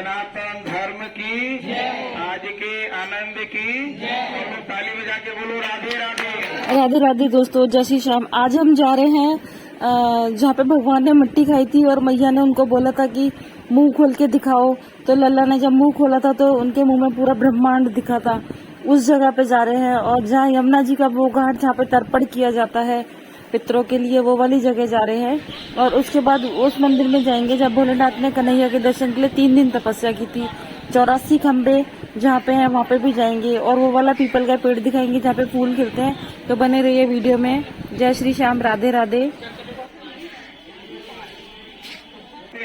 सनातन धर्म की, आज के आनंद की, और ताली बजा के बोलो राधे राधे। राधे राधे दोस्तों, जय श्री श्याम। आज हम जा रहे हैं जहाँ पे भगवान ने मिट्टी खाई थी और मैया ने उनको बोला था कि मुंह खोल के दिखाओ, तो लल्ला ने जब मुंह खोला था तो उनके मुंह में पूरा ब्रह्मांड दिखा था। उस जगह पे जा रहे हैं और जहाँ यमुना जी का वो घाट जहाँ पे तर्पण किया जाता है पितरों के लिए, वो वाली जगह जा रहे हैं। और उसके बाद उस मंदिर में जाएंगे जब भोलेनाथ ने कन्हैया के दर्शन के लिए 3 दिन तपस्या की थी। 84 खम्बे जहाँ पे हैं वहाँ पे भी जाएंगे और वो वाला पीपल का पेड़ दिखाएंगे जहाँ पे फूल खिलते हैं। तो बने रहिए वीडियो में। जय श्री श्याम, राधे राधे।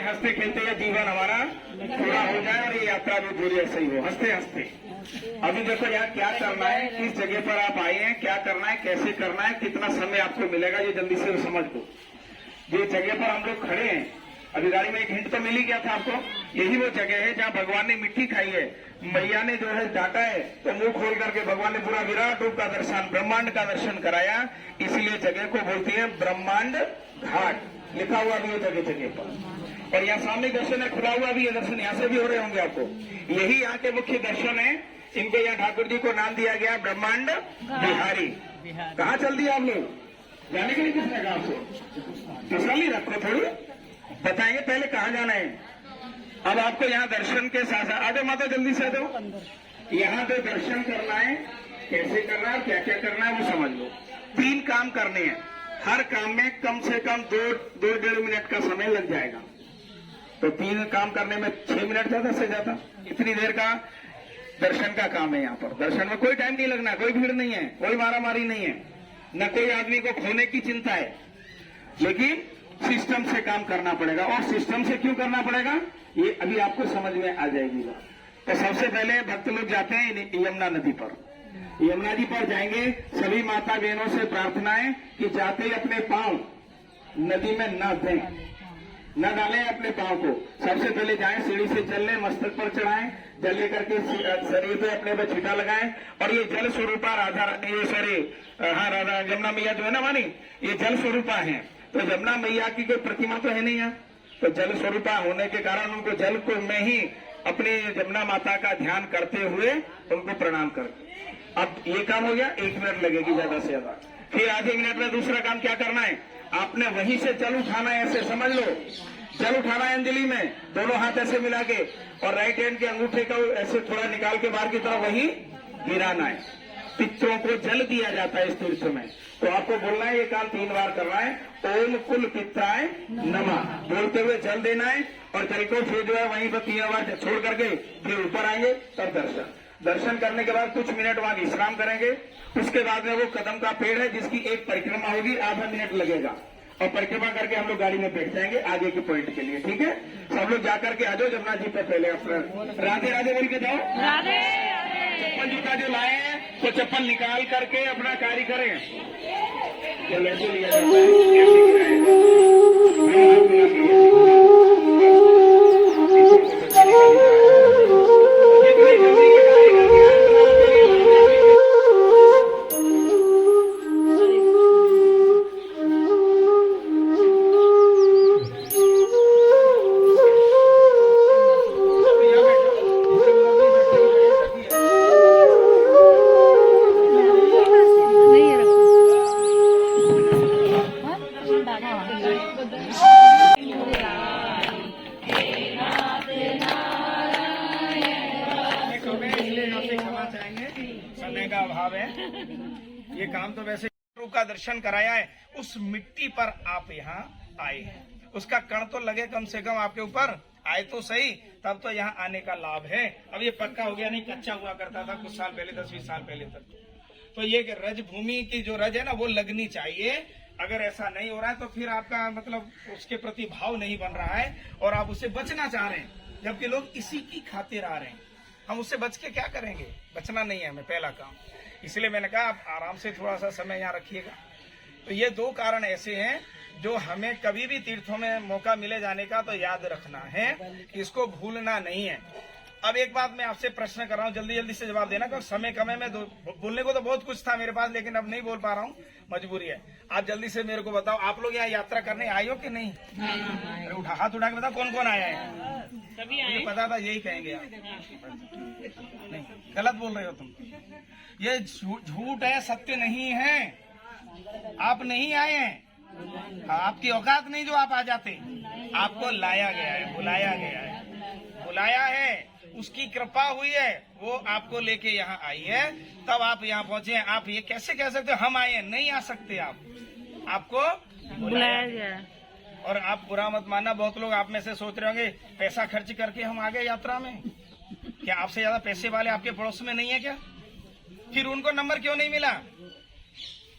हंसते खेलते ये जीवन हमारा पूरा हो जाए और ये यात्रा भी पूरी ऐसे ही हो, हंसते हंसते। अभी देखो यहाँ क्या करना है, किस जगह पर आप आए हैं, क्या करना है, कैसे करना है, कितना समय आपको मिलेगा, ये जल्दी से समझ लो। जिस जगह पर हम लोग खड़े हैं, अभी गाड़ी में एक हिंट तो मिल ही गया था आपको। यही वो जगह है जहाँ भगवान ने मिट्टी खाई है। मैया ने जो है डांटा है तो मुंह खोल करके भगवान ने पूरा विराट रूप का दर्शन, ब्रह्मांड का दर्शन कराया। इसलिए जगह को बोलती है ब्रह्मांड घाट। लिखा हुआ भी है जगह जगह पर। और यहाँ सामने दर्शन है, खुला हुआ भी है दर्शन, यहाँ से भी हो रहे होंगे आपको। यही यहाँ के मुख्य दर्शन है। इनको यहाँ ठाकुर जी को नाम दिया गया ब्रह्मांड बिहारी। कहाँ चल दिया आप लोग? जाने के लिए किसने कहा आपको? तसल्ली रखो थोड़ी, बताएंगे पहले कहाँ जाना है। अब आपको यहाँ दर्शन के साथ साथ आ जाओ माता, जल्दी से आ जाओ। यहाँ पे दर्शन करना है, कैसे करना है, क्या क्या करना है वो समझ लो। 3 काम करने हैं। हर काम में कम से कम 2-2.5 मिनट का समय लग जाएगा। तो 3 काम करने में 6 मिनट ज्यादा से ज्यादा, इतनी देर का दर्शन का काम है। यहाँ पर दर्शन में कोई टाइम नहीं लगना, कोई भीड़ नहीं है, कोई मारामारी नहीं है, न कोई आदमी को खोने की चिंता है। लेकिन सिस्टम से काम करना पड़ेगा। और सिस्टम से क्यों करना पड़ेगा ये अभी आपको समझ में आ जाएगी। तो सबसे पहले भक्त लोग जाते हैं यमुना नदी पर। यमुना जी पर जाएंगे, सभी माता बहनों से प्रार्थना है कि जाते ही अपने पांव नदी में न दें, न डालें अपने पांव को। सबसे पहले जाएं, सीढ़ी से चल लें, मस्तक पर चढ़ाएं, जल लेकर के शरीर पे अपने पे छींटा लगाएं। और ये जल स्वरूपा राधा, ये राधा यमुना मैया जो है ना मानी, ये जल स्वरूपा है। तो यमुना मैया की कोई प्रतिमा तो है नहीं है, तो जल स्वरूपा होने के कारण उनको जल को में ही अपनी यमुना माता का ध्यान करते हुए उनको प्रणाम कर। अब ये काम हो गया, 1 मिनट लगेगी ज्यादा से ज्यादा। फिर आधे मिनट में दूसरा काम क्या करना है, आपने वहीं से जल उठाना है। ऐसे समझ लो, जल उठाना है अंजलि में, दोनों हाथ ऐसे मिला के, और राइट हैंड के अंगूठे को ऐसे थोड़ा निकाल के बाहर की तरफ वहीं गिराना है। पितरों को जल दिया जाता है इस तीर्थ में। तो आपको बोलना है, ये काम 3 बार करना है। ओम कुल पित्राय नमः बोलते हुए जल देना है। और जल को फिर जो है वहीं पर 3 बार छोड़ करके फिर ऊपर आएंगे, तब दर्शन करने के बाद कुछ मिनट वहां विश्राम करेंगे। उसके बाद में वो कदम का पेड़ है जिसकी एक परिक्रमा होगी, आधा मिनट लगेगा। और परिक्रमा करके हम लोग गाड़ी में बैठ जाएंगे आगे के पॉइंट के लिए। ठीक है, सब लोग जाकर के आ जाओ यमुना जी पे। पहले अपना राधे राधे बोल के जाओ। चप्पल जूता जो लाए हैं तो चप्पल निकाल करके अपना कार्य करें। तो ऐसे लिया जाता समय का अभाव है। ये काम तो वैसे रूप का दर्शन कराया है, उस मिट्टी पर आप यहाँ आए हैं, उसका कण तो लगे कम से कम आपके ऊपर, आए तो सही, तब तो यहाँ आने का लाभ है। अब ये पक्का हो गया, नहीं कच्चा हुआ करता था कुछ साल पहले, 10-20 साल पहले तक। तो ये रज भूमि की जो रज है ना वो लगनी चाहिए। अगर ऐसा नहीं हो रहा है तो फिर आपका मतलब उसके प्रति भाव नहीं बन रहा है और आप उससे बचना चाह रहे हैं, जबकि लोग इसी की खातिर आ रहे हैं। हम उससे बच के क्या करेंगे, बचना नहीं है हमें पहला काम। इसलिए मैंने कहा आप आराम से थोड़ा सा समय यहाँ रखिएगा। तो ये 2 कारण ऐसे हैं जो हमें कभी भी तीर्थों में मौका मिले जाने का तो याद रखना है, इसको भूलना नहीं है। अब एक बात मैं आपसे प्रश्न कर रहा हूँ, जल्दी जल्दी से जवाब देना, क्योंकि समय कम है। मैं बोलने को तो बहुत कुछ था मेरे पास, लेकिन अब नहीं बोल पा रहा हूँ, मजबूरी है। आप जल्दी से मेरे को बताओ, आप लोग यहाँ यात्रा करने आए हो कि नहीं? अरे हाथ उठा के बताओ कौन कौन आया है। मुझे पता था यही कहेंगे आप। नहीं, गलत बोल रहे हो तुम। ये झूठ है, सत्य नहीं है। आप नहीं आए हैं, आपकी औकात नहीं जो आप आ जाते। आपको लाया गया है, बुलाया गया है, बुलाया है, उसकी कृपा हुई है, वो आपको लेके यहाँ आई है, तब आप यहाँ पहुंचे हैं। आप ये कैसे कह सकते हो हम आए हैं? नहीं आ सकते आप, आपको बुलाया गया है। और आप बुरा मत मानना, बहुत लोग आप में से सोच रहे होंगे पैसा खर्च करके हम आ गए यात्रा में। क्या आपसे ज्यादा पैसे वाले आपके पड़ोस में नहीं है क्या? फिर उनको नंबर क्यों नहीं मिला?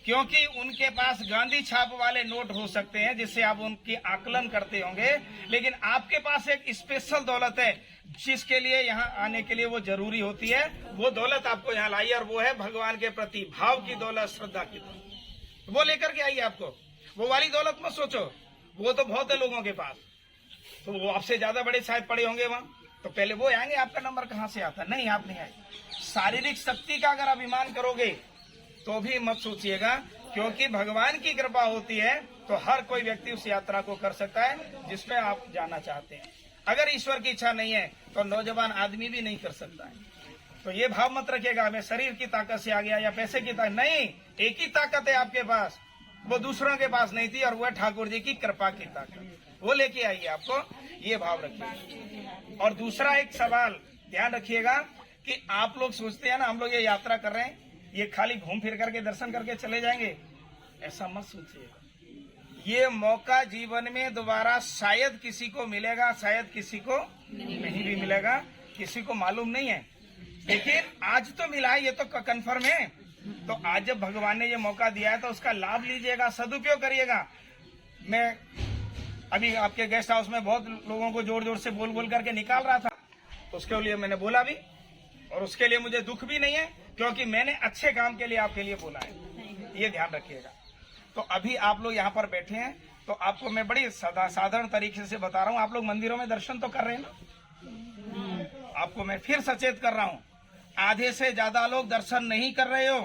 क्योंकि उनके पास गांधी छाप वाले नोट हो सकते हैं जिससे आप उनकी आकलन करते होंगे, लेकिन आपके पास एक स्पेशल दौलत है जिसके लिए यहाँ आने के लिए वो जरूरी होती है। वो दौलत आपको यहाँ लाई और वो है भगवान के प्रति भाव की दौलत, श्रद्धा की दौलत। वो लेकर के आई आपको। वो वाली दौलत मत सोचो, वो तो बहुत है लोगों के पास, तो वो आपसे ज्यादा बड़े शायद पड़े होंगे वहां, तो पहले वो आएंगे। आपका नंबर कहाँ से आता? नहीं, आप नहीं आए। शारीरिक शक्ति का अगर अभिमान करोगे तो भी मत सोचिएगा, क्योंकि भगवान की कृपा होती है तो हर कोई व्यक्ति उस यात्रा को कर सकता है जिसमें आप जाना चाहते हैं। अगर ईश्वर की इच्छा नहीं है तो नौजवान आदमी भी नहीं कर सकता है। तो ये भाव मत रखिएगा हमें शरीर की ताकत से आ गया या पैसे की ताकत। नहीं, एक ही ताकत है आपके पास, वो दूसरों के पास नहीं थी, और वो है ठाकुर जी की कृपा की ताकत। वो लेके आई है आपको, ये भाव रखिएगा। और दूसरा एक सवाल ध्यान रखिएगा कि आप लोग सोचते हैं ना हम लोग ये यात्रा कर रहे हैं, ये खाली घूम फिर करके दर्शन करके चले जाएंगे, ऐसा मत सोचिएगा। ये मौका जीवन में दोबारा शायद किसी को मिलेगा, शायद किसी को नहीं भी मिलेगा, किसी को मालूम नहीं है, लेकिन आज तो मिला है, ये तो कंफर्म है। तो आज जब भगवान ने ये मौका दिया है तो उसका लाभ लीजिएगा, सदुपयोग करिएगा। मैं अभी आपके गेस्ट हाउस में बहुत लोगों को जोर जोर से बोल बोल करके निकाल रहा था, उसके लिए मैंने बोला भी, और उसके लिए मुझे दुख भी नहीं है, क्योंकि मैंने अच्छे काम के लिए आपके लिए बोला है, ये ध्यान रखिएगा। तो अभी आप लोग यहाँ पर बैठे हैं, तो आपको मैं बड़ी साधारण तरीके से बता रहा हूँ। आप लोग मंदिरों में दर्शन तो कर रहे हैं ना? आपको मैं फिर सचेत कर रहा हूँ, आधे से ज्यादा लोग दर्शन नहीं कर रहे हो,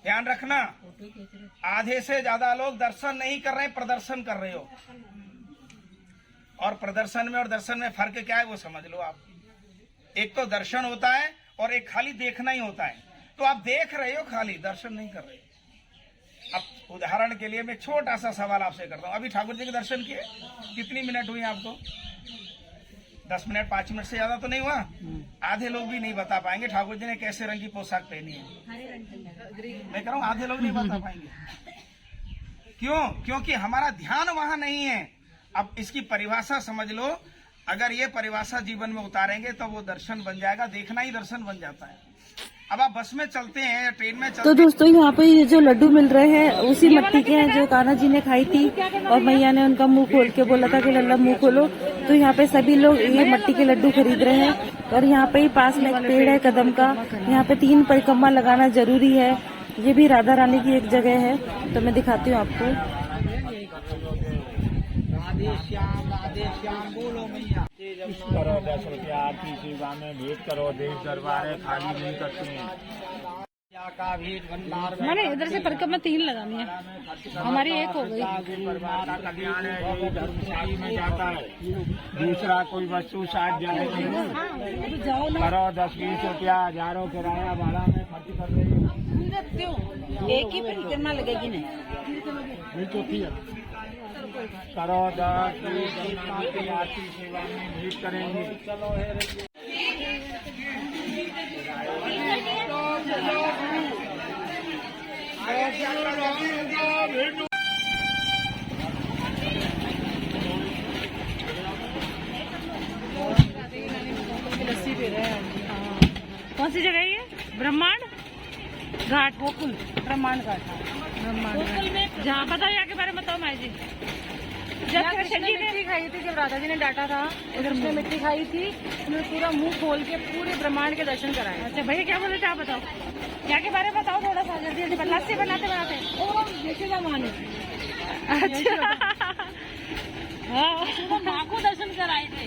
ध्यान रखना। आधे से ज्यादा लोग दर्शन नहीं कर रहे, प्रदर्शन कर रहे हो। और प्रदर्शन में और दर्शन में फर्क क्या है वो समझ लो आप। एक तो दर्शन होता है और एक खाली देखना ही होता है। तो आप देख रहे हो, खाली दर्शन नहीं कर रहे। अब उदाहरण के लिए मैं छोटा सा सवाल आपसे करता हूँ, अभी ठाकुर जी के दर्शन किए, कितनी मिनट हुई आपको? 10 मिनट, 5 मिनट से ज्यादा तो नहीं हुआ। आधे लोग भी नहीं बता पाएंगे ठाकुर जी ने कैसे रंग की पोशाक पहनी है। मैं कह रहा हूँ आधे लोग नहीं बता पाएंगे। क्यों? क्योंकि हमारा ध्यान वहां नहीं है। अब इसकी परिभाषा समझ लो, अगर ये परिभाषा जीवन में उतारेंगे तो वो दर्शन बन जाएगा, देखना ही दर्शन बन जाता है। अब आप बस में चलते हैं या ट्रेन में चलते तो दोस्तों यहाँ पे ये जो लड्डू मिल रहे हैं उसी मिट्टी के हैं जो कान्हा जी ने खाई थी, और मैया ने उनका मुंह खोल के बोला था कि लल्ला मुंह खोलो। तो यहाँ पे सभी लोग ये मिट्टी के लड्डू खरीद रहे हैं। और यहाँ पे ही पास में एक पेड़ है कदम का, यहाँ पे 3 परिक्रमा लगाना जरूरी है। ये भी राधा रानी की एक जगह है, तो मैं दिखाती हूँ आपको। राधे श्याम बोलो मैया। करो 10 रुपया आरती सेवा में भेंट करो, देश दरबार है, खाली नहीं करते हैं। का भेंट भंडार मैंने इधर से परिक्रमा 3 लगानी है, हमारी 1 हो गई। परिवार का कल्याण है, ये धर्मशाली में जाता है। दूसरा कोई वस्तु साथ जाए करो 10-20 रुपया, हजारों किराया भाड़ा में खर्च कर रहे हो। एक ही परिक्रमा लगेगी नहीं, चौथी है। करो 10-20 आरती सेवा में भेंट करेंगे। लस्सी पी रहे हैं। कौन सी जगह है ये? ब्रह्मांड घाट, गोकुल ब्रह्मांड घाट, ब्रह्मांड घाट। जहाँ पता है के बारे में बताओ माई जी। जब कृष्ण जी ने मिट्टी खाई थी, जब राधा जी ने डांटा था, उधर उसने मिट्टी खाई थी, उन्होंने पूरा मुंह खोल के पूरे ब्रह्मांड के दर्शन कराए। अच्छा भैया क्या बोले थे आप बताओ, क्या के बारे में बताओ थोड़ा सा जल्दी जल्दी। लस्सी बनाते बनाते अच्छा हाँ माँ को दर्शन कराए थे।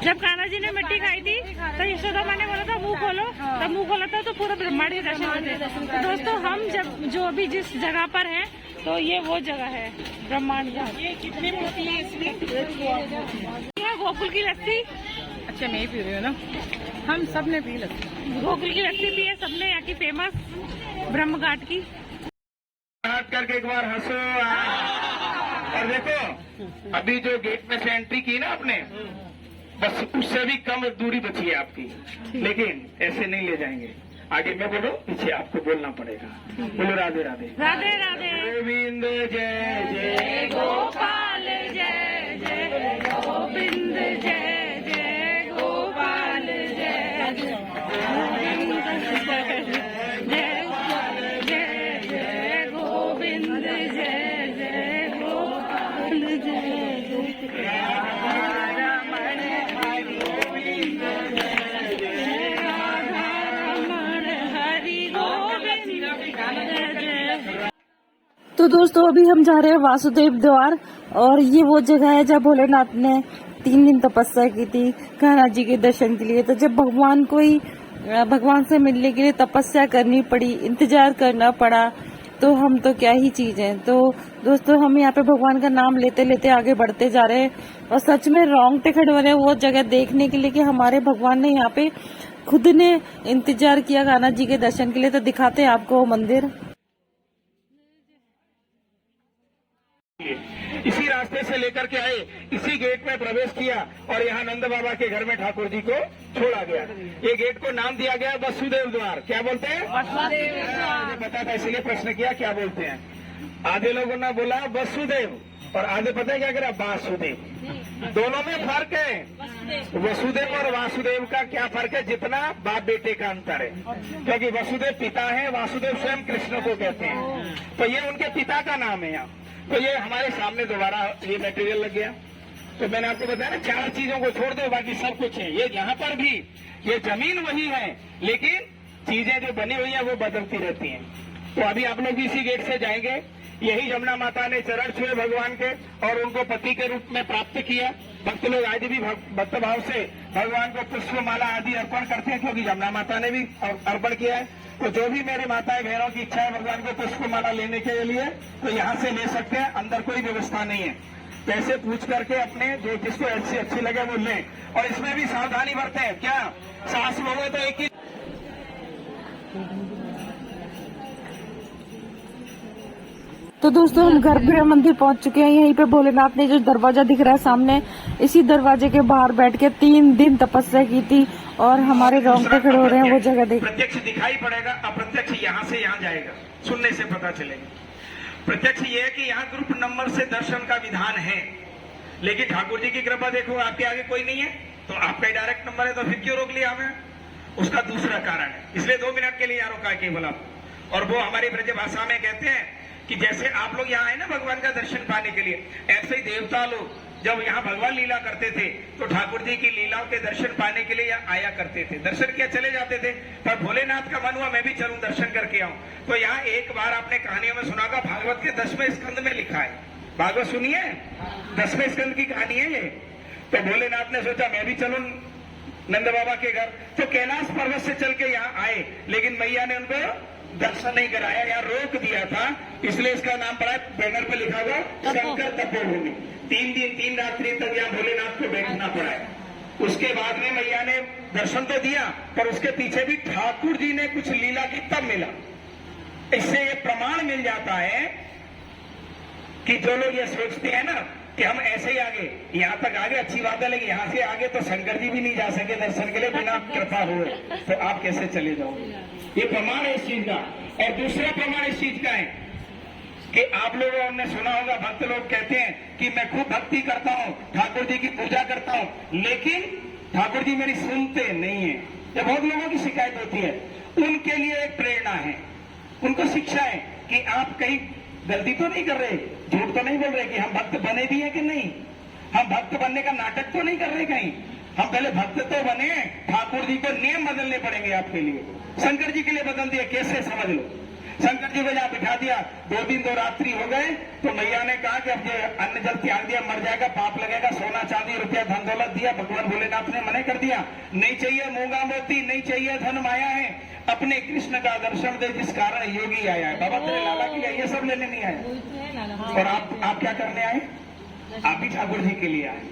जब कान्हा जी ने मिट्टी खाई थी तो यशोदा माँ ने बोला था मुंह खोलो, तब मुंह खोला था तो पूरा ब्रह्मांड के दर्शन होते। तो दोस्तों हम जब जो अभी जिस जगह पर हैं तो ये वो जगह है ब्रह्मांड घाट। ये कितनी मूर्ति है इसमें? गोकुल की लस्सी। अच्छा मैं ही पी रही हूँ ना, हम सब ने पी लस्सी। गोकुल की लस्सी पी है सबने, यहाँ की फेमस ब्रह्म घाट की। हाथ करके एक बार हंसो। और देखो अभी जो गेट में से एंट्री की ना आपने, बस उससे भी कम दूरी बची है आपकी, लेकिन ऐसे नहीं ले जाएंगे। आगे मैं बोलो, पीछे आपको बोलना पड़ेगा। बोलो राधे राधे। राधे राधे। गोविंद जय जय गोपाल जय जय गोविंद जय जय गोपाल जय जय गोविंद जय जय गोविंद जय जय गोपाल जय जय रमण हरि गोविंद जय जय राधा रमण हरि गोविंद जय जय। तो दोस्तों अभी हम जा रहे हैं वासुदेव द्वार, और ये वो जगह है जहाँ भोलेनाथ ने 3 दिन तपस्या की थी कान्हा जी के दर्शन के लिए। तो जब भगवान से मिलने के लिए तपस्या करनी पड़ी, इंतजार करना पड़ा, तो हम तो क्या ही चीज है। तो दोस्तों हम यहाँ पे भगवान का नाम लेते लेते आगे बढ़ते जा रहे हैं, और सच में रोंगटे खड़े हो रहे हैं वो जगह देखने के लिए कि हमारे भगवान ने यहाँ पे खुद ने इंतजार किया कान्हा जी के दर्शन के लिए। तो दिखाते हैं आपको वो मंदिर। इसी रास्ते से लेकर के आए, इसी गेट में प्रवेश किया और यहाँ नंद बाबा के घर में ठाकुर जी को छोड़ा गया। ये गेट को नाम दिया गया वसुदेव द्वार। क्या बोलते हैं? मुझे पता था इसलिए प्रश्न किया, क्या बोलते हैं? आधे लोगों ने बोला वसुदेव और आधे पता है क्या करा? वासुदेव। दोनों में फर्क है। वसुदेव और वासुदेव का क्या फर्क है? जितना बाप बेटे का अंतर है, क्योंकि वसुदेव पिता है, वासुदेव स्वयं कृष्ण को कहते हैं, तो ये उनके पिता का नाम है यहाँ। तो ये हमारे सामने दोबारा ये मटेरियल लग गया। तो मैंने आपको बताया ना, 4 चीजों को छोड़ दो बाकी सब कुछ है। ये यहाँ पर भी ये जमीन वही है, लेकिन चीजें जो बनी हुई है वो बदलती रहती हैं। तो अभी आप लोग इसी गेट से जाएंगे। यही जमुना माता ने चरण छुए भगवान के और उनको पति के रूप में प्राप्त किया। भक्त लोग आज भी भक्त भाव से भगवान को पुष्पमाला आदि अर्पण करते हैं, क्योंकि जमुना माता ने भी अर्पण किया है। तो जो भी मेरे माताएं बहनों की इच्छा है भगवान को पुष्पमाला लेने के लिए, तो यहाँ से ले सकते हैं। अंदर कोई व्यवस्था नहीं है, पैसे पूछ करके अपने जो जिसको अच्छी लगे वो लें। और इसमें भी सावधानी बरतें हैं। क्या सास लोग तो एक ही। तो दोस्तों हम गर्भगृह मंदिर पहुंच चुके हैं। यहीं पे भोलेनाथ ने जो दरवाजा दिख रहा है सामने, इसी दरवाजे के बाहर बैठ के 3 दिन तपस्या की थी, और हमारे रोंगटे खड़े हो रहे हैं वो जगह देख। प्रत्यक्ष दिखाई पड़ेगा, अप्रत्यक्ष यहाँ से यहाँ जाएगा, सुनने से पता चलेगा। प्रत्यक्ष ये है कि यहाँ ग्रुप नंबर से दर्शन का विधान है, लेकिन ठाकुर जी की कृपा देखो आपके आगे कोई नहीं है, तो आपका डायरेक्ट नंबर है, तो फिर क्यों रोक लिया हमें? उसका दूसरा कारण है, इसलिए 2 मिनट के लिए यहाँ रोका केवल आप। और वो हमारी ब्रज भाषा में कहते हैं कि जैसे आप लोग यहाँ आए ना भगवान का दर्शन पाने के लिए, ऐसे ही देवता लोग जब यहाँ भगवान लीला करते थे तो ठाकुर जी की लीलाओं के दर्शन पाने के लिए यहाँ आया करते थे। दर्शन किया चले जाते थे, पर भोलेनाथ का मन हुआ मैं भी चलूं दर्शन करके आऊं। तो यहाँ एक बार आपने कहानियों में सुना होगा, भागवत के 10वें स्कंद में लिखा है। भागवत सुनिए, 10वें स्कंद की कहानी है ये। तो भोलेनाथ ने सोचा मैं भी चलूं नंद बाबा के घर, तो कैलाश पर्वत से चल के यहाँ आए, लेकिन मैया ने उनको दर्शन नहीं कराया, यहाँ रोक दिया था। इसलिए इसका नाम पड़ा है, बैनर पे लिखा हुआ शंकर तपोभूमि। 3 दिन 3 रात्रि तक यहाँ भोलेनाथ को बैठना पड़ा है। उसके बाद में मैया ने दर्शन तो दिया, पर उसके पीछे भी ठाकुर जी ने कुछ लीला की तब मिला। इससे ये प्रमाण मिल जाता है कि जो लोग ये सोचते हैं ना कि हम ऐसे ही आगे, यहाँ तक आगे अच्छी बात है, लेकिन यहाँ से आगे तो शंकर जी भी नहीं जा सके दर्शन के लिए बिना कृपा हुए, तो आप कैसे चले जाओगे? ये प्रमाण है इस चीज का। और दूसरा प्रमाण इस चीज का है कि आप लोगों ने सुना होगा, भक्त लोग कहते हैं कि मैं खूब भक्ति करता हूँ, ठाकुर जी की पूजा करता हूँ, लेकिन ठाकुर जी मेरी सुनते नहीं है। ये बहुत लोगों की शिकायत होती है। उनके लिए एक प्रेरणा है, उनको शिक्षा है कि आप कहीं गलती तो नहीं कर रहे, झूठ तो नहीं बोल रहे कि हम भक्त बने भी हैं कि नहीं, हम भक्त बनने का नाटक तो नहीं कर रहे कहीं। हम पहले भक्त तो बने, ठाकुर जी को नियम बदलने पड़ेंगे आपके लिए। शंकर जी के लिए बदल दिया, कैसे समझ लो। शंकर जी को जहाँ बिठा दिया, 2 दिन 2 रात्रि हो गए, तो मैया ने कहा कि अब ये अन्न जल त्याग दिया, मर जाएगा, पाप लगेगा। सोना चांदी रुपया धन दौलत दिया, भगवान भोलेनाथ ने मना कर दिया, नहीं चाहिए मूंगा मोती, नहीं चाहिए धन माया है, अपने कृष्ण का दर्शन दे जिस कारण योगी आया है। बाबा तेरे लाला के लिए ये सब लेने नहीं आए, और आप क्या करने आए? आप भी ठाकुर जी के लिए आए।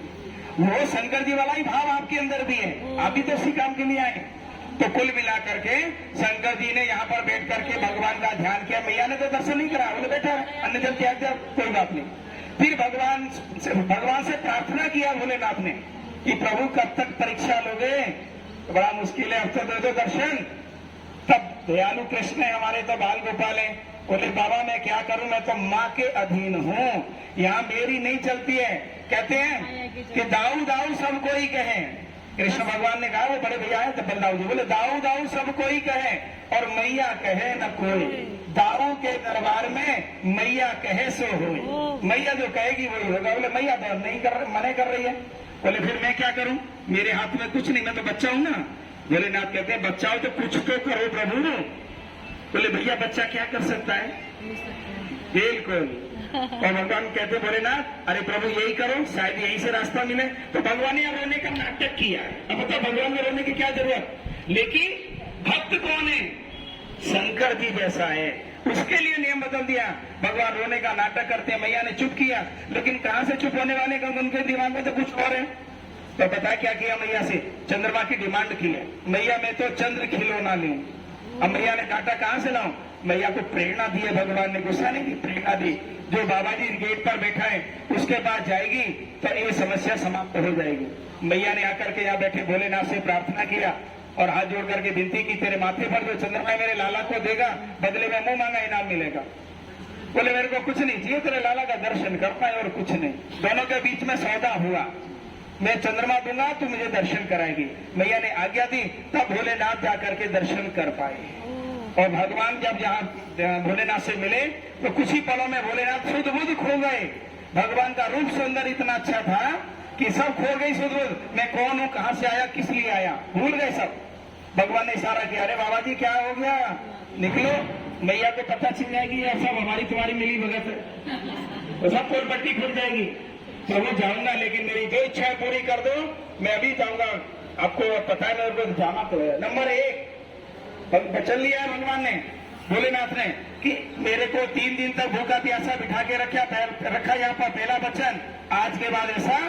वो शंकर जी वाला ही भाव आपके अंदर भी है, आप भी तो उसी काम के लिए आए। तो कुल मिला करके शंकर जी ने यहाँ पर बैठ करके भगवान का ध्यान किया। मैया ने तो दर्शन नहीं करा, बोले बैठा है अन्न जल त्याग दिया, कोई बात नहीं। फिर भगवान से प्रार्थना किया भोलेनाथ ने कि प्रभु कब तक परीक्षा लोगे, बड़ा मुश्किल है, अब तो दे दो दर्शन। तब दयालु कृष्ण है हमारे, तो बाल गोपाल है, बोले बाबा मैं क्या करूं, मैं तो माँ के अधीन हूँ, यहाँ मेरी नहीं चलती है। कहते हैं कि दाऊ दाऊ सब कोई कहे, कृष्ण भगवान ने कहा, वो बड़े भैया है तो बलदाऊ जी बोले दाऊ दाऊ सब कोई कहे और मैया कहे न कोई, दाऊ के दरबार में मैया कहे सो हो, मैया जो कहेगी वही होगा। बोले मैया तो नहीं मने कर रही है। बोले फिर मैं क्या करूं, मेरे हाथ में कुछ नहीं, मैं तो बच्चा हूं ना। भोलेनाथ कहते हैं बच्चा हो तो कुछ तो करो प्रभु। बोले भैया बच्चा क्या कर सकता है, बिल्कुल। और भगवान कहते भोलेनाथ अरे प्रभु यही करो, शायद यहीं से रास्ता मिले। तो भगवान ने रोने का नाटक किया। अब बताओ भगवान में रोने की क्या जरूरत, लेकिन भक्त कौन है, शंकर जी जैसा है, उसके लिए नियम बदल दिया। भगवान रोने का नाटक करते हैं, मैया ने चुप किया, लेकिन कहां से चुप होने वाले का, उनके दिमाग में तो कुछ और है। तो पता क्या किया मैया से, चंद्रमा की डिमांड की है। मैया मैं तो चंद्र खिलौना लूं। अब मैया ने काटा कहां से लाऊं, मैया को प्रेरणा दी है भगवान ने, गुस्सा नहीं दी, प्रेरणा दी। जो बाबा जी गेट पर बैठा है उसके पास जाएगी तो ये समस्या समाप्त हो जाएगी। मैया ने आकर के यहाँ बैठे भोलेनाथ से प्रार्थना किया और हाथ जोड़ करके विनती की, तेरे माथे पर जो चंद्रमा मेरे लाला को देगा बदले में मुंह मांगा इनाम मिलेगा। बोले मेरे को कुछ नहीं चाहिए, तेरे लाला का दर्शन कर पाए और कुछ नहीं। दोनों के बीच में सौदा हुआ, मैं चंद्रमा दूंगा तू मुझे दर्शन कराएगी। मैया ने आज्ञा दी, तब भोलेनाथ जाकर के दर्शन कर पाए। और भगवान जब यहाँ भोलेनाथ से मिले तो कुछ ही पलों में भोलेनाथ सुध बुध खो गए। भगवान का रूप सुंदर इतना अच्छा था कि सब खो गई सुध बुध, मैं कौन हूँ, कहाँ से आया, किस लिए आया, भूल गए सब। भगवान ने इशारा किया, अरे बाबा जी क्या हो गया, निकलो। मैया को पता चल जाएगी ये सब हमारी तुम्हारी मिली भगत है, तो सब कोल पट्टी खुल जाएगी। प्रभु जाऊंगा, लेकिन मेरी जो इच्छा है पूरी कर दो, मैं अभी जाऊंगा। आपको पता है मेरे को जाना तो है। नंबर 1 वचन लिया है भगवान ने, भोलेनाथ ने, कि मेरे को 3 दिन तक भूखा प्यासा बिठा के रखा यहाँ पर। पहला वचन, आज के बाद ऐसा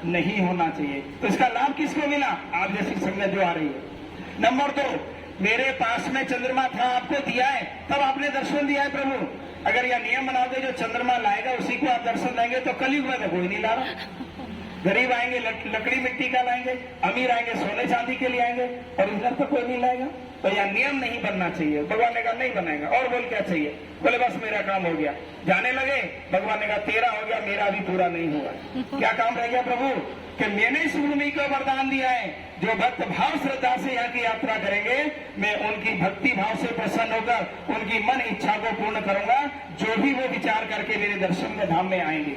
नहीं होना चाहिए। तो इसका लाभ किसको मिला, आप जैसी संगत जो आ रही है। नंबर 2, मेरे पास में चंद्रमा था, आपको दिया है, तब आपने दर्शन दिया है प्रभु। अगर यह नियम बनाओगे जो चंद्रमा लाएगा उसी को आप दर्शन देंगे, तो कलयुग में तो कोई नहीं ला रहा। गरीब आएंगे लकड़ी मिट्टी का लाएंगे, अमीर आएंगे सोने चांदी के लिए आएंगे, और इधर तो कोई नहीं लाएगा। तो यह नियम नहीं बनना चाहिए। भगवान ने कहा नहीं बनाएगा, और बोल क्या चाहिए, बोले बस मेरा काम हो गया। जाने लगे, भगवान ने कहा तेरा हो गया, मेरा भी पूरा नहीं हुआ। क्या काम रह गया प्रभु, कि मैंने सुरमी को वरदान दिया है, जो भक्त भाव श्रद्धा से यहाँ की यात्रा करेंगे, मैं उनकी भक्ति भाव से प्रसन्न होकर उनकी मन इच्छा को पूर्ण करूंगा, जो भी वो विचार करके मेरे दर्शन के धाम में आएंगे।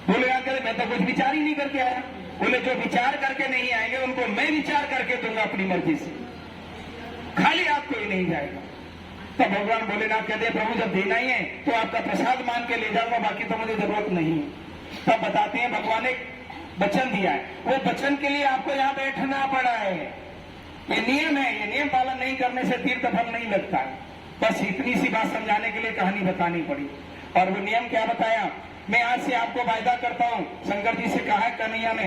बोले आकर मैं तो कुछ विचार ही नहीं करके आया। बोले जो विचार करके नहीं आएंगे उनको मैं विचार करके दूंगा अपनी मर्जी से, खाली हाथ कोई नहीं जाएगा। तब भगवान भोलेनाथ कहते हैं प्रभु जब देना ही है तो आपका प्रसाद मान के ले जाऊंगा, बाकी तो मुझे जरूरत नहीं है। तब बताते हैं भगवान ने वचन दिया है, वो वचन के लिए आपको यहाँ बैठना पड़ा है। ये नियम है, ये नियम पालन नहीं करने से तीर्थ फल नहीं लगता है। बस इतनी सी बात समझाने के लिए कहानी बतानी पड़ी। और वो नियम क्या बताया, मैं आज से आपको वायदा करता हूँ, शंकर जी से कहा कन्हैया ने,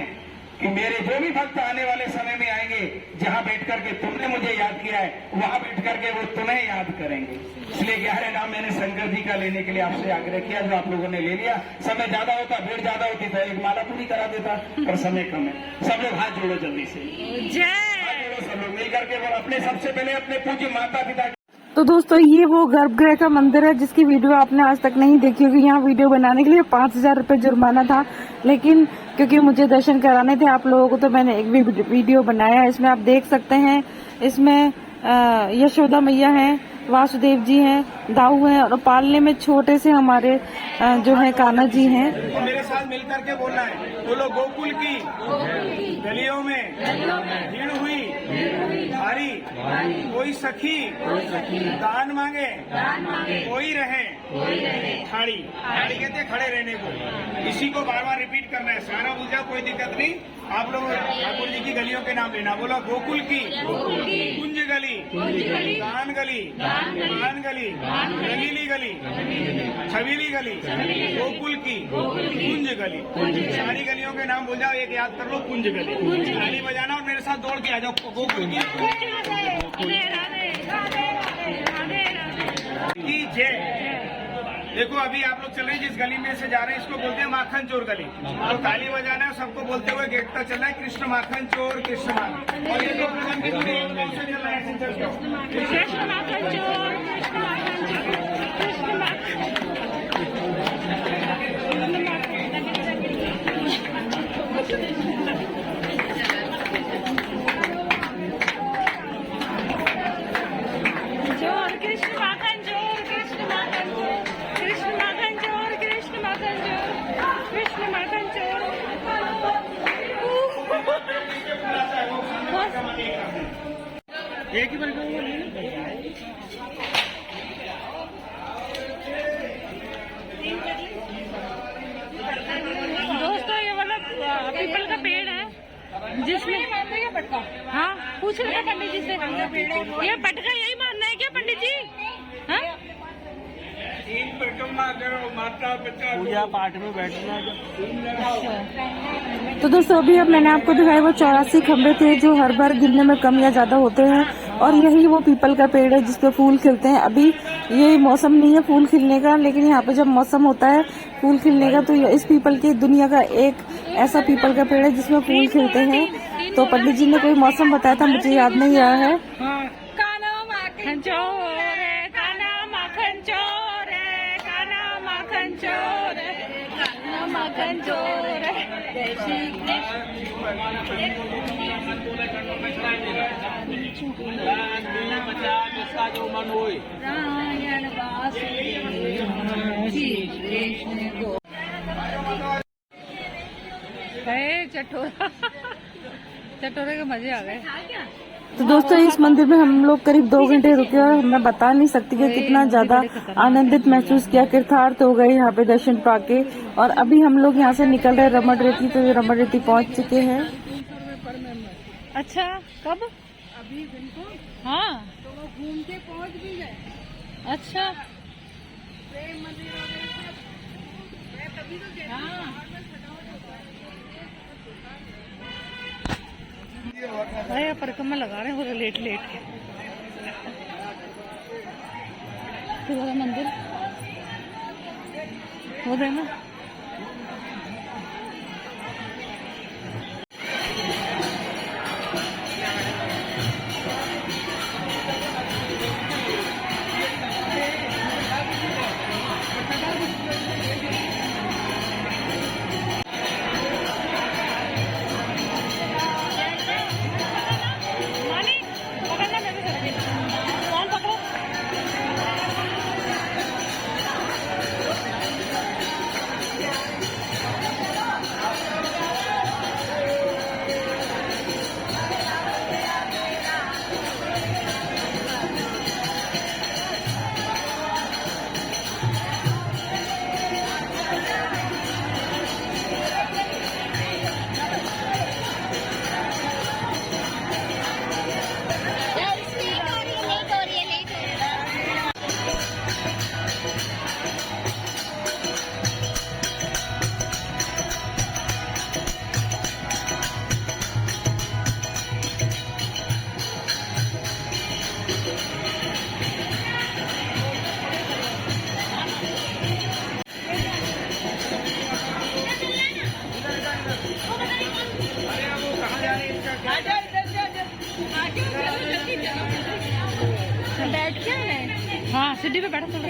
कि मेरे जो भी भक्त आने वाले समय में आएंगे, जहाँ बैठ करके तुमने मुझे याद किया है वहां बैठ करके वो तुम्हें याद करेंगे। इसलिए 11 नाम मैंने शंकर जी का लेने के लिए आपसे आग्रह किया, जो आप लोगों ने ले लिया। समय ज्यादा होता, भीड़ ज्यादा होती तो एक माला पूरी करा देता, और समय कम है। सब लोग हाथ जोड़ो जल्दी से, हाथ जोड़ो सब लोग मिल करके। और अपने सबसे पहले अपने पूज्य माता पिता। तो दोस्तों ये वो गर्भगृह का मंदिर है जिसकी वीडियो आपने आज तक नहीं देखी होगी। यहाँ वीडियो बनाने के लिए 5000 रुपये जुर्माना था, लेकिन क्योंकि मुझे दर्शन कराने थे आप लोगों को, तो मैंने एक वीडियो बनाया है। इसमें आप देख सकते हैं, इसमें यशोदा मैया हैं, वासुदेव जी हैं, दाऊ हैं, और पालने में छोटे से हमारे जो है कान्हा जी हैं। मेरे साथ मिलकर के बोलना है, बोलो गोकुल की गलियों में भीड़ हुई भारी, कोई सखी दान मांगे कोई रहे खाड़ी। खाड़ी कहते हैं खड़े रहने को। इसी को बार बार रिपीट करना है, सारा बुझा कोई दिक्कत नहीं, आप लोग ठाकुर जी की गलियों के नाम लेना। बोलो गोकुल की, कुंज गली, दान गली, मान गली, रंगीली गली, छबीली गली, गोकुल की, कुंज गली। सारी गलियों के नाम बोल जाओ, एक याद कर लो, कुंज गली। ताली बजाना और मेरे साथ दौड़ के आ जाओ, गोकुल की जय। देखो अभी आप लोग चल रहे हैं, जिस गली में से जा रहे हैं इसको बोलते हैं माखन चोर गली। और ताली बजाना है सबको बोलते हुए गेट तक चलना है, कृष्ण माखन चोर, कृष्ण माखन। और ये 2 कदम की दूरी एक से चलना है, ऐसे चल जाओ। कृष्ण माखन चोर, कृष्ण माखन चोर, कृष्ण माखन चोर, कृष्ण माखन चोर, कृष्ण माखन चोर, कृष्ण माखन चोर, कृष्ण माखन चोर, कृष्ण माखन चोर। एक ही मिनट। दोस्तों ये वाला पीपल का पेड़ है जिसमें हाँ पूछ रहे पंडित जी से, ये पटका यही मानना है क्या पंडित जी? हाँ पूजा पाठ में बैठना। तो दोस्तों अभी अब मैंने आपको दिखाया वो 84 खंबे थे जो हर बार गिरने में कम या ज्यादा होते हैं, और यही वो पीपल का पेड़ है जिसपे फूल खिलते हैं। अभी ये मौसम नहीं है फूल खिलने का, लेकिन यहाँ पे जब मौसम होता है फूल खिलने का तो इस पीपल की दुनिया का एक ऐसा पीपल का पेड़ है जिसमें फूल खिलते हैं। तो पंडित जी ने कोई मौसम बताया था, मुझे याद नहीं आया है। काना माखन चोर है, काना माखन चोर है, काना माखन चोर है, काना माखन चोर है। जय श्री जिसका जो मन होए। नारायण चटोरा चटोरे के मजे आ गए। तो दोस्तों इस मंदिर में हम लोग करीब 2 घंटे रुके और मैं बता नहीं सकती कि कितना ज्यादा आनंदित महसूस किया। कृतार्थ हो गए यहाँ पे दर्शन पाके। और अभी हम लोग यहाँ से निकल रहे रमण रेती, तो रमण रेती पहुँच चुके हैं। अच्छा कब? अभी बिल्कुल। हाँ तो वो घूम के पहुंच भी गए। अच्छा प्रेम मंदिर वगैरह सब। मैं तभी तो कहती हूँ, हाँ बाहर में थकावट होता है। भाई परिक्रमा लगा रहे हैं पूरा लेट लेट के। पूरा मंदिर वो देना। बैठ के हाँ सीढ़ी पे बैठा थोड़ा।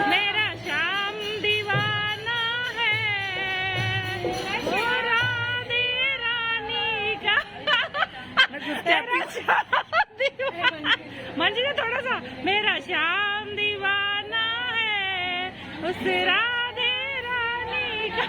मेरा श्याम दीवाना है वो राधे रानी का। तेरा श्याम दीवाना मंजिल थोड़ा सा। मेरा श्याम दीवाना है उस राधे रानी का।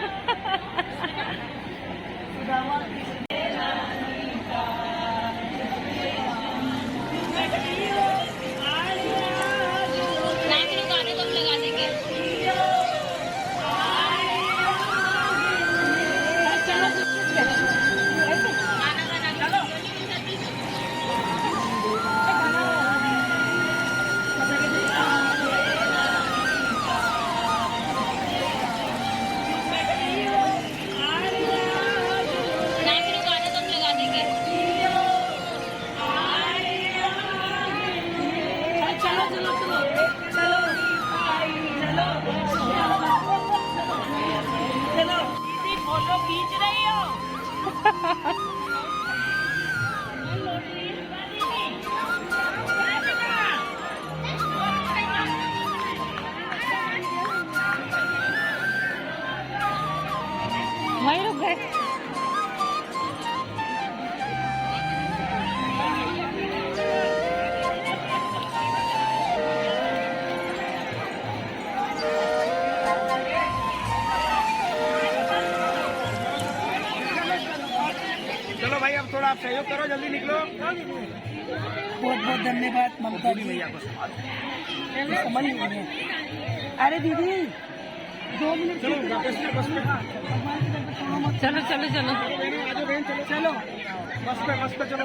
चलो चलो चलो चलो चलो चलो दीदी फोटो खींच रही हो वहीं रुक गए। चलो भाई, अब थोड़ा आप सहयोग करो, जल्दी निकलो। बहुत बहुत धन्यवाद ममता जी भैया को समझ नहीं रहे। अरे दीदी 2 मिनट चलो बस में, बस में। चलो चलो चलो चलो बस पे चलो।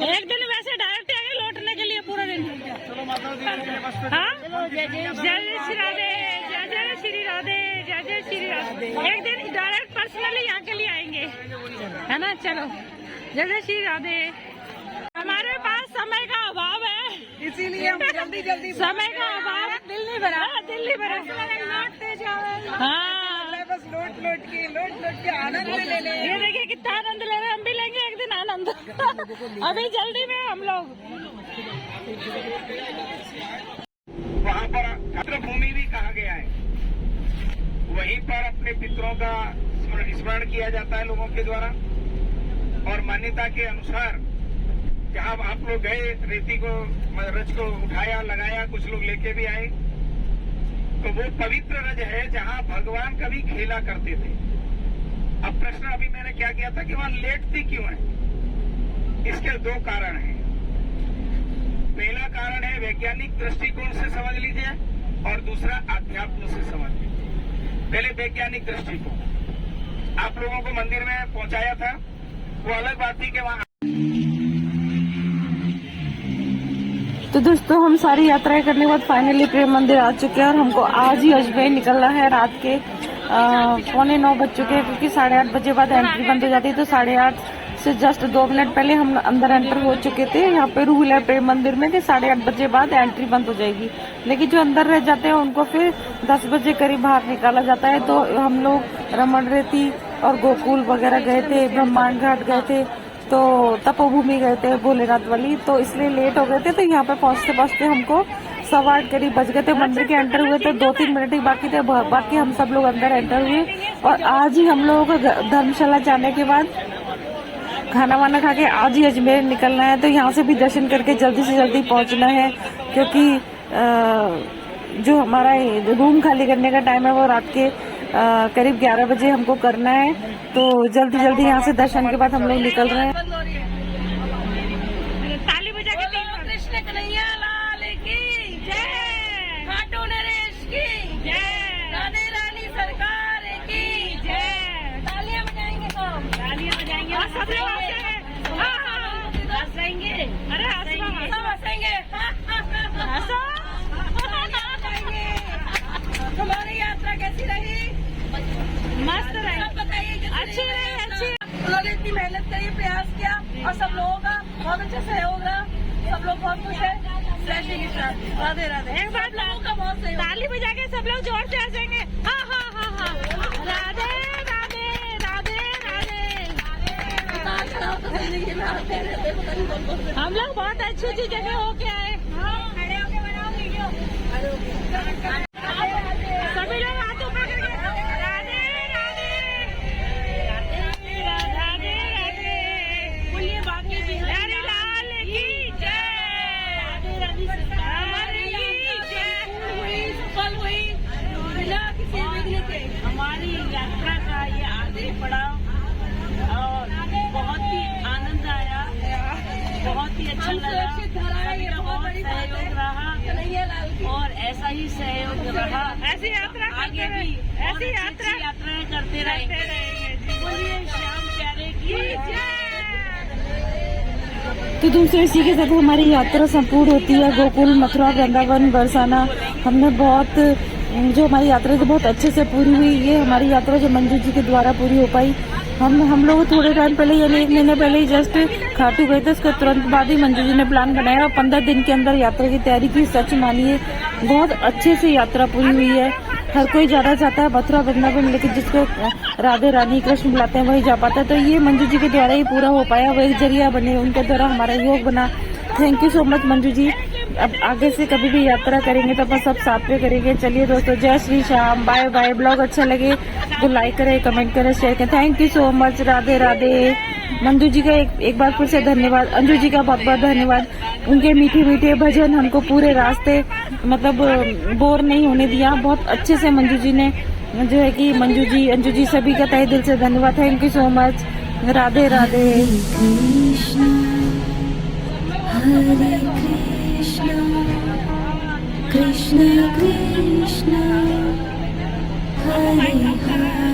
एक दिन वैसे डायरेक्ट आगे लौटने के लिए पूरा दिन। चलो माता जी, बस पे। हाँ जय जय श्री राधे, जय जय श्री राधे, जय जय श्री राधे। एक दिन डायरेक्ट पर्सनली यहाँ के लिए आएंगे, है ना। चलो जय जय श्री राधे। हमारे पास समय का अभाव है, इसीलिए हम जल्दी जल्दी समय का अभाव। दिल नहीं भरा, दिल नहीं भरा। लौटते जाओ। हाँ बस लौट के आनंद ले ले। ये देखिए कितना आनंद ले रहे हैं, हम भी लेंगे एक दिन आनंद। अभी जल्दी में हम लोग। वहाँ पर पितृभूमि भी कहा गया है, वहीं पर अपने पितरों का स्मरण किया जाता है लोगों के द्वारा। और मान्यता के अनुसार जहाँ आप लोग गए, रेती को रज को उठाया, लगाया, कुछ लोग लेके भी आए, तो वो पवित्र रज है जहाँ भगवान कभी खेला करते थे। अब प्रश्न अभी मैंने क्या किया था कि वहाँ लेटती क्यों है? इसके 2 कारण हैं। पहला कारण है वैज्ञानिक दृष्टिकोण से समझ लीजिए, और दूसरा आध्यात्म से समझ लीजिए। पहले वैज्ञानिक दृष्टिकोण, आप लोगों को मंदिर में पहुंचाया था, वो अलग बात थी कि वहाँ। तो दोस्तों हम सारी यात्राएं करने के बाद फाइनली प्रेम मंदिर आ चुके हैं और हमको आज ही अजमेर निकलना है। रात के 9:15 बज चुके हैं, क्योंकि 8:30 बजे बाद एंट्री बंद हो जाती है। तो 8:30 से जस्ट 2 मिनट पहले हम अंदर एंटर हो चुके थे। यहाँ पे रूल है प्रेम मंदिर में कि 8:30 बजे बाद एंट्री बंद हो जाएगी, लेकिन जो अंदर रह जाते हैं उनको फिर 10 बजे करीब बाहर निकाला जाता है। तो हम लोग रमण रेती और गोकुल वगैरह गए थे, ब्रह्मांड घाट गए थे, तो तपोभूमि गए थे भोलेनाथ वाली, तो इसलिए लेट हो गए थे। तो यहाँ पे पहुँचते हमको 8:15 करीब बज गए थे। मंदिर के एंटर हुए तो 2-3 मिनट ही बाकी थे, बाकी हम सब लोग अंदर एंटर हुए। और आज ही हम लोगों को धर्मशाला जाने के बाद खाना वाना खा के आज ही अजमेर निकलना है। तो यहाँ से भी दर्शन करके जल्दी से जल्दी पहुँचना है, क्योंकि जो हमारा रूम खाली करने का टाइम है वो रात के करीब 11 बजे हमको करना है। तो जल्दी जल्दी यहाँ से दर्शन के बाद हम लोग निकल रहे हैं। ताली बजा के कृष्ण कन्हैया लाल की जय, खाटू नरेश की जय, राधे रानी सरकार की जय। तालियां बजाएंगे सब, तालियां बजाएंगे और सब लोग हंसेंगे। हंसेंगे, अरे सब हंसेंगे। हंसो। हमारी यात्रा कैसी रही? मस्त रही, बताइए। अच्छी रही, अच्छी। उन्होंने इतनी मेहनत करी, प्रयास किया, और सब लोगों का बहुत अच्छा सहयोग रहा। सब लोग बहुत खुश है। राधे राधे। एक बात लोगों का बहुत सहयोग। ताली बजा के सब लोग जोर से हंसेंगे। हाँ हाँ हाँ हाँ। राधे राधे राधे राधे। हम लोग बहुत अच्छी अच्छी जगह होके आए। खड़े होके बनाओ वीडियो। सभी लोग हाथ ऊपर करके राधे राधे राधे राधे। बोलिए बाकी बिहारी लाल की जय, हमारी जय। सफल हुई बिना किसी विघ्न के। हमारी यात्रा का ये आखिरी पड़ाव, और बहुत ही आनंद आया, बहुत ही अच्छा लगा। सुरक्षित घर आए, ये बहुत बड़ी बात है। सहयोग रहा कन्हैया लाल की और ऐसा ही सहयोग रहा। ऐसी यात्रा आगे करते भी रहे, और ऐसी अच्छी यात्रा यात्राएं करते रहेंगे। रहेंगे। बोलिए श्याम प्यारे की जय। तो दोस्तों इसी के साथ हमारी यात्रा संपूर्ण होती है। गोकुल, मथुरा, वृंदावन, बरसाना, हमने बहुत जो हमारी यात्रा थी बहुत अच्छे से पूरी हुई। ये हमारी यात्रा जो मंजू जी के द्वारा पूरी हो पाई। हम लोग थोड़े टाइम पहले यानी 1 महीने पहले ही जस्ट खाटू गए थे। उसके तुरंत बाद ही मंजू जी ने प्लान बनाया और 15 दिन के अंदर यात्रा की तैयारी की। सच मानिए बहुत अच्छे से यात्रा पूरी हुई है। हर कोई जाना चाहता है मथुरा वृंदावन, लेकिन जिसको राधे रानी कृष्ण बुलाते हैं वही जा पाता है। तो ये मंजू जी के द्वारा ही पूरा हो पाया, वो एक जरिया बने, उनके द्वारा हमारा योग बना। Thank you so much Manju ji. अब आगे से कभी भी यात्रा करेंगे तो अपन सब साथ में करेंगे। चलिए दोस्तों, जय Shri Shyam, bye bye. Blog अच्छा लगे तो लाइक करें, कमेंट करें, शेयर करें। Thank you so much. Radhe Radhe. Manju ji का एक बार फिर से धन्यवाद। अंजू जी का बहुत बहुत धन्यवाद। उनके मीठे मीठे भजन हमको पूरे रास्ते मतलब बोर नहीं होने दिया। बहुत अच्छे से मंजू जी ने जो है कि मंजू जी, अंजू जी सभी का तहे दिल से धन्यवाद। Thank you so much. Radhe Radhe. Hare Krishna, Krishna Krishna, Hare Hare.